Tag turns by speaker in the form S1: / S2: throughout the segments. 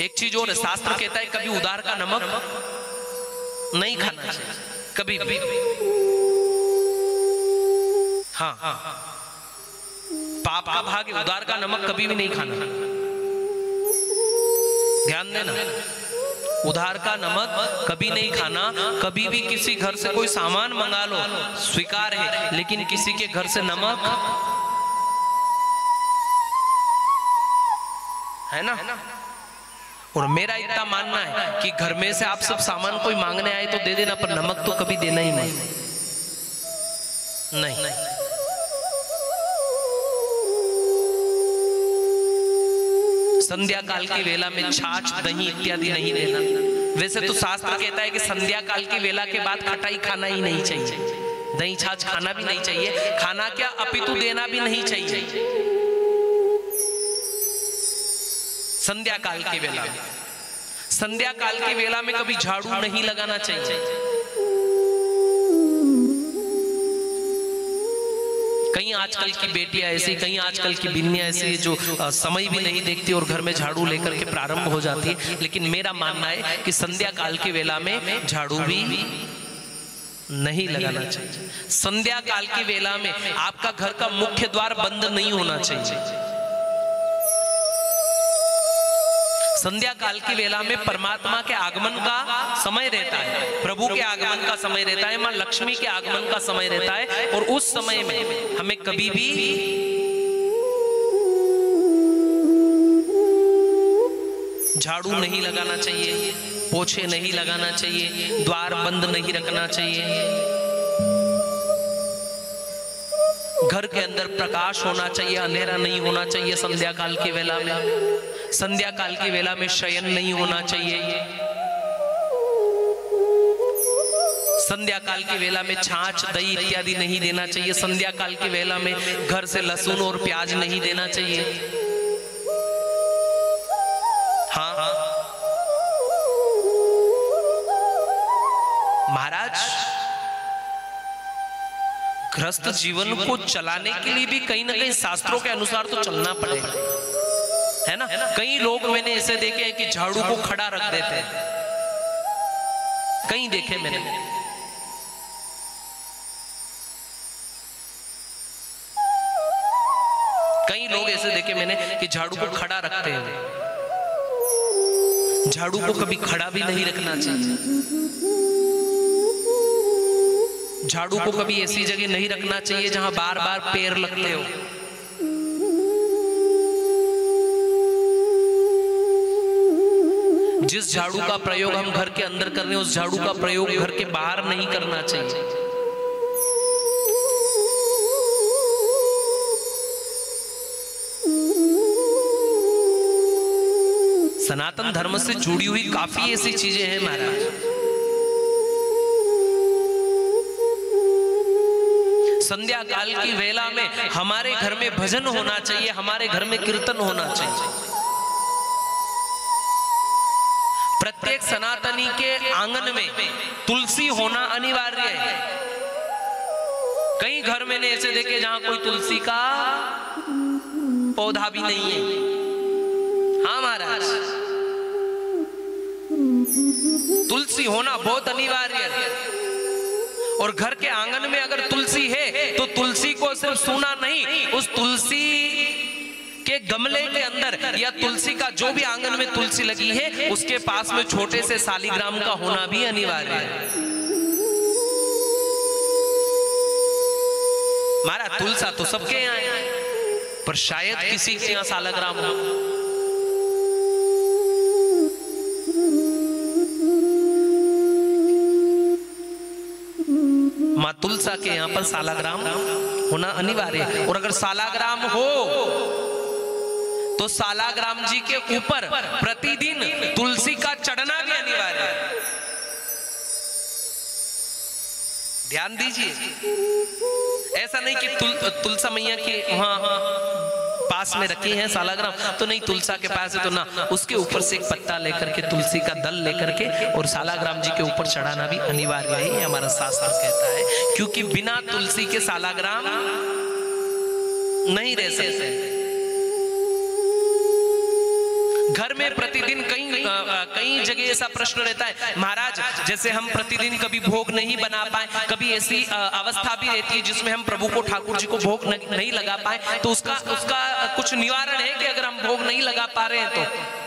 S1: एक चीज और शास्त्र कहता है कभी उधार का नमक नहीं खाना चाहिए, कभी भी। हाँ, पाप का भाग है, उधार का नमक कभी भी नहीं खाना। ध्यान देना, उधार का नमक कभी नहीं खाना। कभी भी किसी घर से कोई सामान मंगा लो, स्वीकार है, लेकिन किसी के घर से नमक, है ना। और मेरा इतना मानना है कि घर में से आप सब सामान कोई मांगने आए तो दे देना, पर नमक तो कभी देना ही नहीं। संध्या काल की वेला में छाछ, दही इत्यादि नहीं देना। वैसे तो शास्त्र कहता है कि संध्या काल की वेला के बाद खटाई खाना ही नहीं चाहिए, दही छाछ खाना भी नहीं चाहिए। खाना क्या, अपितु देना भी नहीं चाहिए संध्या काल की वेला में। संध्या काल की वेला में कभी झाड़ू नहीं लगाना चाहिए। कहीं आजकल की बेटियां ऐसी, कहीं आजकल की बिन्नियां ऐसी जो समय भी नहीं देखती और घर में झाड़ू लेकर के प्रारंभ हो जाती है। लेकिन मेरा मानना है कि संध्या काल की वेला में झाड़ू भी नहीं लगाना चाहिए। संध्या काल की वेला में आपका घर का मुख्य द्वार बंद नहीं होना चाहिए। संध्या काल की वेला में परमात्मा के आगमन का समय रहता है, प्रभु के आगमन का समय रहता है, मां लक्ष्मी के आगमन का समय रहता है। और उस समय में हमें कभी भी झाड़ू नहीं लगाना चाहिए, पोछे नहीं लगाना चाहिए, द्वार बंद नहीं रखना चाहिए। घर के अंदर प्रकाश होना चाहिए, अंधेरा नहीं होना चाहिए। संध्या काल की वेला में, संध्या काल की वेला में शयन नहीं होना चाहिए। संध्या काल की वेला में छाछ, दही इत्यादि नहीं देना चाहिए। संध्या काल की वेला में घर से लहसुन और प्याज नहीं देना चाहिए। हाँ महाराज, गृहस्थ जीवन को चलाने के लिए भी कहीं ना कहीं शास्त्रों के अनुसार तो चलना पड़ेगा, है ना। कई लोग मैंने ऐसे देखे हैं कि झाड़ू को खड़ा रख देते हैं, कहीं देखे मैंने। कई लोग ऐसे देखे मैंने कि झाड़ू को खड़ा रखते हैं। झाड़ू को कभी खड़ा भी नहीं रखना चाहिए। झाड़ू को कभी ऐसी जगह नहीं रखना चाहिए जहां बार बार पैर लगते हो। जिस झाड़ू का प्रयोग हम घर के अंदर कर रहे हैं, उस झाड़ू का प्रयोग घर के बाहर नहीं करना चाहिए। सनातन धर्म से जुड़ी हुई काफी ऐसी चीजें हैं महाराज। संध्या काल की वेला में हमारे घर में भजन होना चाहिए, हमारे घर में कीर्तन होना चाहिए। प्रत्येक सनातनी के आंगन में तुलसी होना अनिवार्य है। कई घर मैंने ऐसे देखे जहां कोई तुलसी का पौधा भी नहीं है। हाँ महाराज, तुलसी होना बहुत अनिवार्य है। और घर के आंगन में अगर तुलसी है तो तुलसी को सिर्फ सूना नहीं, उस तुलसी के गमले के अंदर या तुलसी का जो भी आंगन में तुलसी लगी है उसके पास में छोटे से शालिग्राम का होना भी अनिवार्य है। महाराज तुलसा तो सबके यहाँ है, पर शायद किसी के यहाँ शालिग्राम हो। मां तुलसा के यहाँ पर शालिग्राम होना अनिवार्य है। और अगर शालिग्राम हो तो शालिग्राम जी के ऊपर प्रतिदिन तुलसी का चढ़ना भी अनिवार्य है। ध्यान दीजिए, ऐसा नहीं कि तुलसा मैया के वहां पास में रखी है शालिग्राम तो नहीं, तुलसा के पास है तो ना, उसके ऊपर से एक पत्ता लेकर के, तुलसी का दल लेकर के और शालिग्राम जी के ऊपर चढ़ाना भी अनिवार्य है, ये हमारा शास्त्र कहता है। क्योंकि बिना तुलसी के शालिग्राम नहीं रह सकते। घर में प्रतिदिन कई जगह ऐसा प्रश्न रहता है, महाराज जैसे हम प्रतिदिन कभी भोग नहीं बना पाए, कभी ऐसी अवस्था भी रहती है जिसमें हम प्रभु को, ठाकुर जी को भोग नहीं लगा पाए, तो उसका कुछ निवारण है कि अगर हम भोग नहीं लगा पा रहे हैं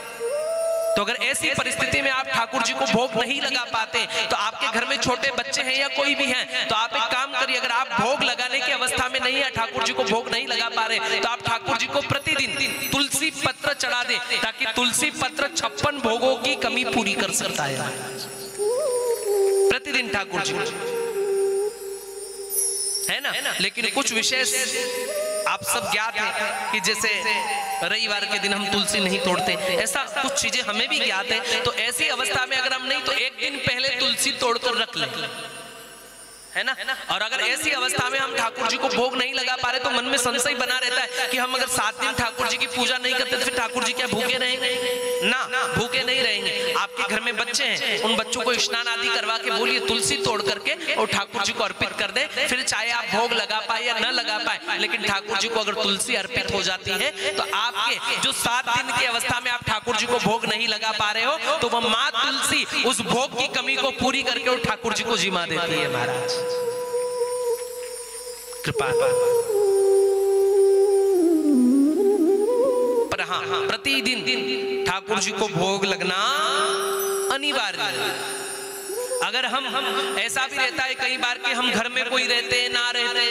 S1: तो अगर ऐसी परिस्थिति में आप ठाकुर जी को भोग नहीं लगा पाते, तो आपके घर में छोटे बच्चे हैं या कोई भी हैं, तो आप एक काम करिए, अगर आप भोग लगाने की अवस्था में नहीं है, ठाकुर जी को भोग नहीं लगा पा रहे, तो आप ठाकुर जी को प्रतिदिन तुलसी पत्र चढ़ा दें, ताकि तुलसी पत्र 56 भोगों की कमी पूरी कर सकता है। प्रतिदिन ठाकुर जी है ना। लेकिन कुछ विशेष आप सब ज्ञात है कि जैसे रविवार के दिन हम तुलसी नहीं तोड़ते, ऐसा कुछ चीजें हमें भी ज्ञात है। तो ऐसी अवस्था में अगर हम नहीं, तो एक दिन पहले तुलसी तोड़कर रख लें, है ना। और अगर ऐसी अवस्था में हम ठाकुर जी को भोग नहीं लगा पा रहे, तो मन में संशय बना रहता है कि हम अगर 7 दिन ठाकुर जी की पूजा नहीं करते तो फिर ठाकुर जी क्या भूखे रहेंगे? ना, भूखे नहीं रहेंगे। आपके घर में बच्चे हैं, उन बच्चों को स्नान आदि करवा के बोलिए तुलसी तोड़ करके और ठाकुर जी को अर्पित कर दे, फिर चाहे आप भोग लगा पाए या न लगा पाए, लेकिन ठाकुर जी को अगर तुलसी अर्पित हो जाती है, तो आपके जो 7 दिन की अवस्था में आप ठाकुर जी को भोग नहीं लगा पा रहे हो, तो वह माँ तुलसी उस भोग की कमी को पूरी करके और ठाकुर जी को जिमा देती है। महाराज कृपा। पर हाँ, प्रतिदिन ठाकुर जी को भोग लगना अनिवार्य है। अगर हम ऐसा भी रहता है कई बार कि हम घर में कोई रहते ना रहते,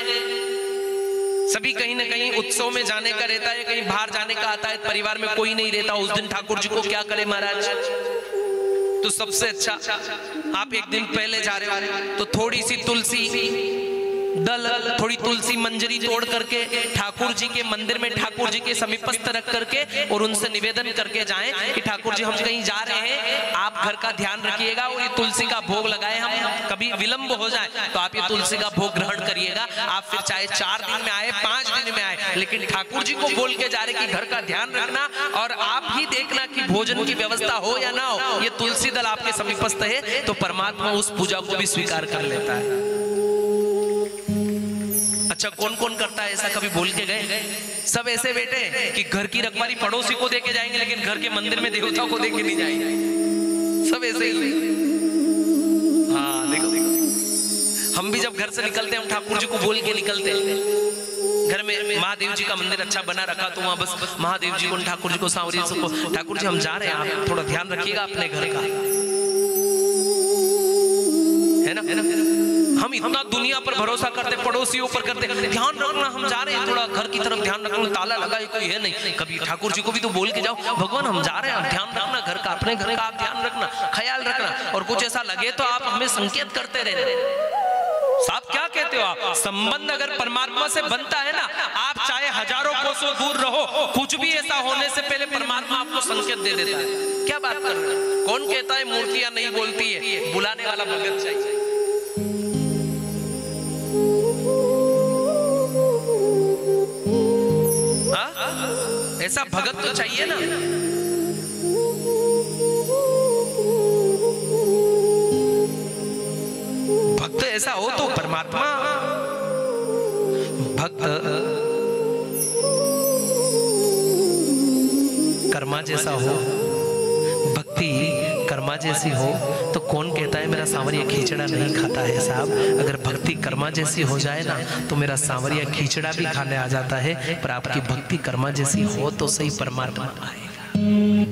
S1: सभी कहीं ना कहीं उत्सव में जाने का रहता है, कहीं बाहर जाने का आता है, परिवार में कोई नहीं रहता, उस दिन ठाकुर जी को क्या करे महाराज? तो सबसे अच्छा, आप एक दिन पहले जा रहे हो तो थोड़ी सी तुलसी दल, थोड़ी तुलसी मंजरी तोड़ करके ठाकुर जी के मंदिर में ठाकुर जी के समीपस्थ रख करके और उनसे निवेदन करके जाएं कि ठाकुर जी हम कहीं जा रहे हैं, आप घर का ध्यान रखिएगा और ये तुलसी का भोग लगाए, हम कभी विलंब हो जाए तो आप ये तुलसी का भोग ग्रहण करिएगा। आप फिर चाहे 4 दिन में आए, 5 दिन में आए, लेकिन ठाकुर जी को बोल के जा रहे कि घर का ध्यान रखना और आप ही देखना कि भोजन की व्यवस्था हो या ना हो, ये तुलसी दल आपके समीपस्थ है, तो परमात्मा उस पूजा को भी स्वीकार कर लेता है। अच्छा, कौन कौन करता है ऐसा? कभी बोल के गए? सब ऐसे बेटे कि घर की रखवाली पड़ोसी को देके जाएंगे, लेकिन घर के मंदिर में देवता को देके नहीं जाएंगे। सब ऐसे ही। हाँ देखो, हम भी जब घर से निकलते हैं, हम ठाकुर जी को बोल के निकलते हैं। घर में महादेव जी का मंदिर अच्छा बना रखा, तो वहां बस महादेव जी को, ठाकुर जी को, सांवरी को, ठाकुर जी हम जा रहे हैं, आप थोड़ा ध्यान रखिएगा अपने घर का, है ना। हम इतना दुनिया पर भरोसा करते, पड़ोसियों पर करते, ध्यान रखना हम जा रहे हैं, थोड़ा घर की तरफ ध्यान रखना, ताला लगा है कोई है नहीं। कभी ठाकुर जी को भी तो बोल के जाओ, भगवान हम जा रहे हैं, ध्यान रखना घर का, अपने घर का आप ध्यान रखना, ख्याल रखना, और कुछ ऐसा लगे तो आप हमें संकेत करते रहना। साहब क्या कहते हो आप? संबंध अगर परमात्मा से बनता है ना, आप चाहे हजारों कोसों दूर रहो, कुछ भी ऐसा होने से पहले परमात्मा आपको संकेत दे देता है। क्या बात कर रहे हैं? कौन कहता है मूर्तियां नहीं बोलती है? बुलाने वाला भगत चाहिए। ऐसा भगत तो चाहिए ना। भक्त ऐसा हो तो परमात्मा, भक्त कर्मा जैसा हो, भक्ति कर्मा जैसी हो, तो कौन कहता है मेरा सांवरिया खिचड़ा नहीं खाता है? साहब, अगर भक्ति कर्मा जैसी हो जाए ना, तो मेरा सांवरिया खिचड़ा भी खाने आ जाता है, पर आपकी भक्ति कर्मा जैसी हो तो सही परमात्मा आएगा।